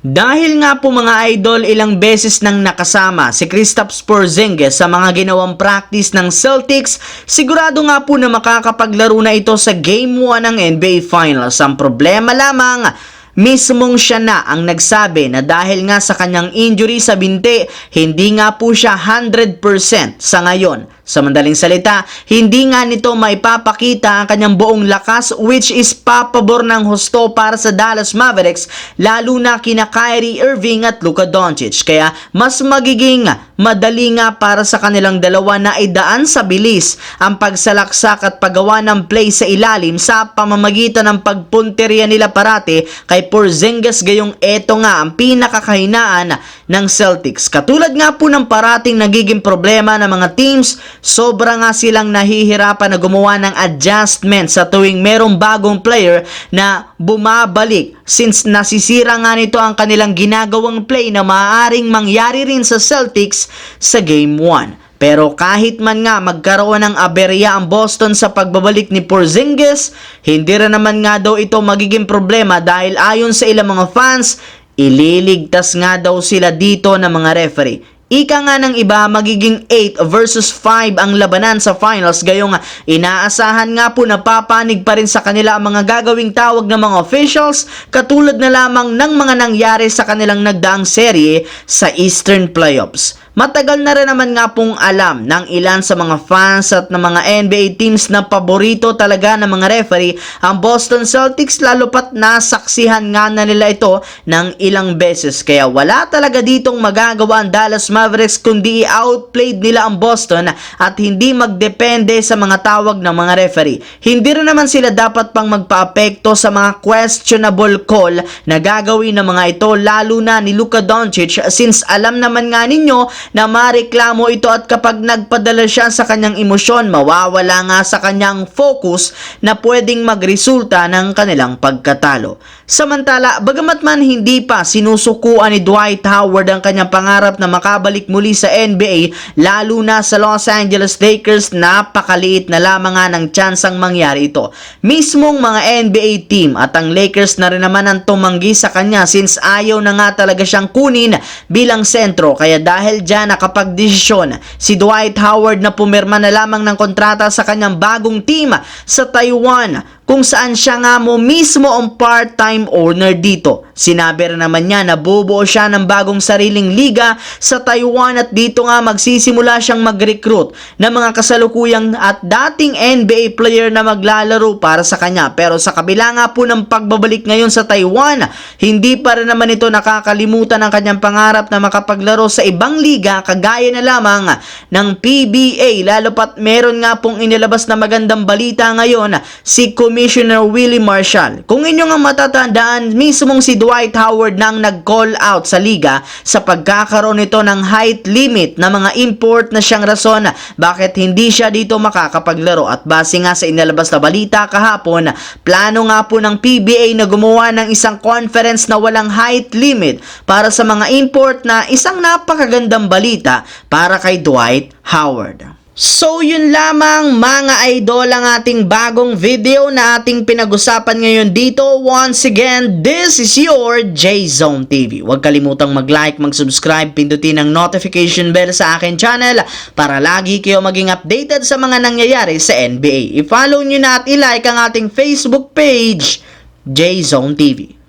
Dahil nga po mga idol, ilang beses nang nakasama si Kristaps Porzingis sa mga ginawang practice ng Celtics, sigurado nga po na makakapaglaro na ito sa Game 1 ng NBA Finals. Ang problema lamang, mismong siya na ang nagsabi na dahil nga sa kanyang injury sa binti, hindi nga po siya 100% sa ngayon. Sa madaling salita, hindi nga nito maipapakita ang kanyang buong lakas, which is papabor ng husto para sa Dallas Mavericks, lalo na kina Kyrie Irving at Luka Doncic. Kaya mas magiging madali nga para sa kanilang dalawa na idaan sa bilis ang pagsalaksak at paggawa ng play sa ilalim sa pamamagitan ng pagpunteriya nila parati kay Porzingis, gayong eto nga ang pinakakahinaan ng Celtics. Katulad nga po ng parating nagiging problema ng mga teams, sobra nga silang nahihirapan na gumawa ng adjustment sa tuwing merong bagong player na bumabalik, since nasisira nga nito ang kanilang ginagawang play na maaaring mangyari rin sa Celtics sa Game 1. Pero kahit man nga magkaroon ng aberya ang Boston sa pagbabalik ni Porzingis, hindi rin naman nga daw ito magiging problema dahil ayon sa ilang mga fans, ililigtas nga daw sila dito ng mga referee. Ika nga ng iba, magiging 8 versus 5 ang labanan sa finals, gayong inaasahan nga po na papanig pa rin sa kanila ang mga gagawing tawag ng mga officials, katulad na lamang ng mga nangyari sa kanilang nagdaang serye sa Eastern Playoffs. Matagal na rin naman nga pong alam ng ilan sa mga fans at ng mga NBA teams na paborito talaga ng mga referee ang Boston Celtics, lalo pat nasaksihan nga na nila ito ng ilang beses. Kaya wala talaga ditong magagawa ang Dallas Mavericks kundi i-outplayed nila ang Boston at hindi magdepende sa mga tawag ng mga referee. Hindi rin naman sila dapat pang magpa-apekto sa mga questionable call na gagawin ng mga ito, lalo na ni Luka Doncic, since alam naman nga ninyo na mareklamo ito at kapag nagpadala siya sa kanyang emosyon, mawawala nga sa kanyang focus na pwedeng magresulta ng kanilang pagkatalo. Samantala, bagamat man hindi pa sinusukuan ni Dwight Howard ang kanyang pangarap na makabalik muli sa NBA, lalo na sa Los Angeles Lakers, napakaliit na lamang nga ng tsansang mangyari ito. Mismong mga NBA team at ang Lakers na rin naman ang tumanggi sa kanya, since ayaw na nga talaga siyang kunin bilang sentro. Kaya dahil dyan nakapagdesisyon si Dwight Howard na pumirma na lamang ng kontrata sa kanyang bagong team sa Taiwan, kung saan siya nga mo mismo ang part-time owner dito. Sinabi rin naman niya na bubuo siya ng bagong sariling liga sa Taiwan at dito nga magsisimula siyang mag-recruit ng mga kasalukuyang at dating NBA player na maglalaro para sa kanya. Pero sa kabila nga po ng pagbabalik ngayon sa Taiwan, hindi pa rin naman ito nakakalimutan ang kanyang pangarap na makapaglaro sa ibang liga kagaya na lamang ng PBA, lalo pat meron nga pong inilabas na magandang balita ngayon si Commissioner Willie Marshall. Kung inyo nga matatandaan, mismong si Dwight Howard nang nag-call out sa liga sa pagkakaroon nito ng height limit na mga import na siyang rason bakit hindi siya dito makakapaglaro. At base nga sa inilabas na balita kahapon, plano nga po ng PBA na gumawa ng isang conference na walang height limit para sa mga import, na isang napakagandang balita para kay Dwight Howard. So yun lamang mga idol ang ating bagong video na ating pinag-usapan ngayon dito. Once again, this is your J-Zone TV. Huwag kalimutang mag-like, mag-subscribe, pindutin ang notification bell sa akin channel para lagi kayo maging updated sa mga nangyayari sa NBA. I-follow nyo na at i-like ang ating Facebook page, J-Zone TV.